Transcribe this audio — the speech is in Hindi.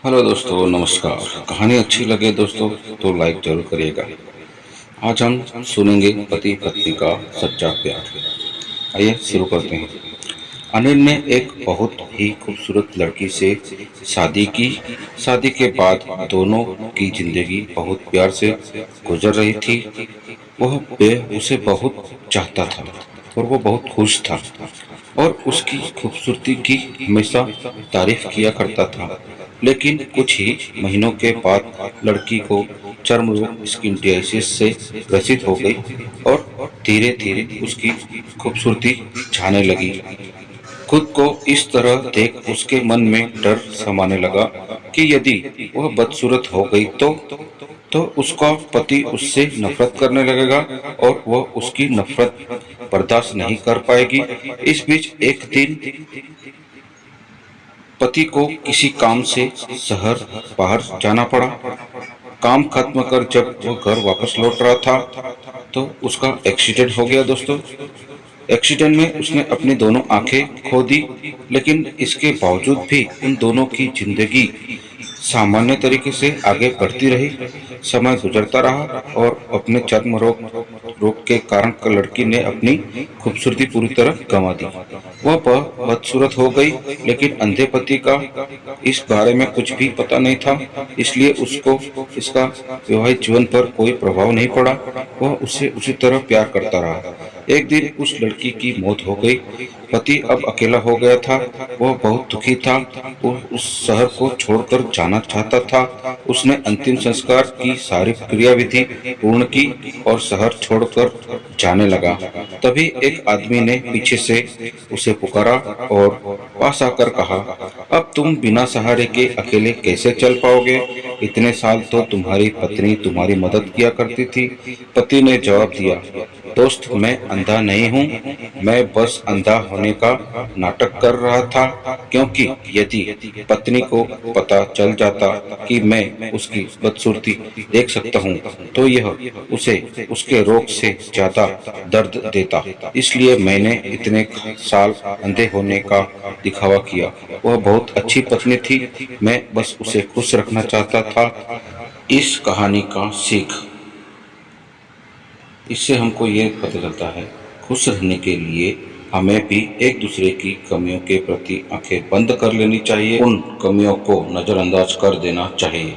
हेलो दोस्तों, नमस्कार। कहानी अच्छी लगे दोस्तों तो लाइक जरूर करिएगा। आज हम सुनेंगे पति पत्नी का सच्चा प्यार। आइए शुरू करते हैं। अनिल ने एक बहुत ही खूबसूरत लड़की से शादी की। शादी के बाद दोनों की जिंदगी बहुत प्यार से गुजर रही थी। वह बे उसे बहुत चाहता था और वो बहुत खुश था और उसकी खूबसूरती की हमेशा तारीफ किया करता था। लेकिन कुछ ही महीनों के बाद लड़की को चर्म रोग स्किन डिसीज से ग्रसित हो गई और धीरे धीरे उसकी खूबसूरती जाने लगी। खुद को इस तरह देख उसके मन में डर समाने लगा कि यदि वह बदसूरत हो गई तो उसका पति उससे नफरत करने लगेगा और वह उसकी नफरत बर्दाश्त नहीं कर पाएगी। इस बीच एक दिन पति को किसी काम से शहर बाहर जाना पड़ा। काम खत्म कर जब वह घर वापस लौट रहा था तो उसका एक्सीडेंट हो गया दोस्तों। एक्सीडेंट में उसने अपनी दोनों आंखें खो दी, लेकिन इसके बावजूद भी उन दोनों की जिंदगी सामान्य तरीके से आगे बढ़ती रही। समय गुजरता रहा और अपने चर्म रोग रोग के कारण लड़की ने अपनी खूबसूरती पूरी तरह गंवा दी। वह बदसूरत हो गई, लेकिन अंधे पति का इस बारे में कुछ भी पता नहीं था, इसलिए उसको इसका वैवाहिक जीवन पर कोई प्रभाव नहीं पड़ा। वह उससे उसी तरह प्यार करता रहा। एक दिन उस लड़की की मौत हो गई। पति अब अकेला हो गया था। वह बहुत दुखी था। वो उस शहर को छोड़कर जाना चाहता था। उसने अंतिम संस्कार की सारी क्रियाविधि पूर्ण की और शहर छोड़कर जाने लगा। तभी एक आदमी ने पीछे से उसे पुकारा और पास आकर कहा, अब तुम बिना सहारे के अकेले कैसे चल पाओगे? इतने साल तो तुम्हारी पत्नी तुम्हारी मदद किया करती थी। पति ने जवाब दिया, दोस्त, मैं अंधा नहीं हूँ, मैं बस अंधा होने का नाटक कर रहा था, क्योंकि यदि पत्नी को पता चल जाता कि मैं उसकी बदसूरती देख सकता हूँ तो यह उसे उसके रोग से ज्यादा दर्द देता। इसलिए मैंने इतने साल अंधे होने का दिखावा किया। वह बहुत अच्छी पत्नी थी, मैं बस उसे खुश रखना चाहता था। इस कहानी का सीख, इससे हमको ये पता चलता है, खुश रहने के लिए हमें भी एक दूसरे की कमियों के प्रति आंखें बंद कर लेनी चाहिए, उन कमियों को नजरअंदाज कर देना चाहिए।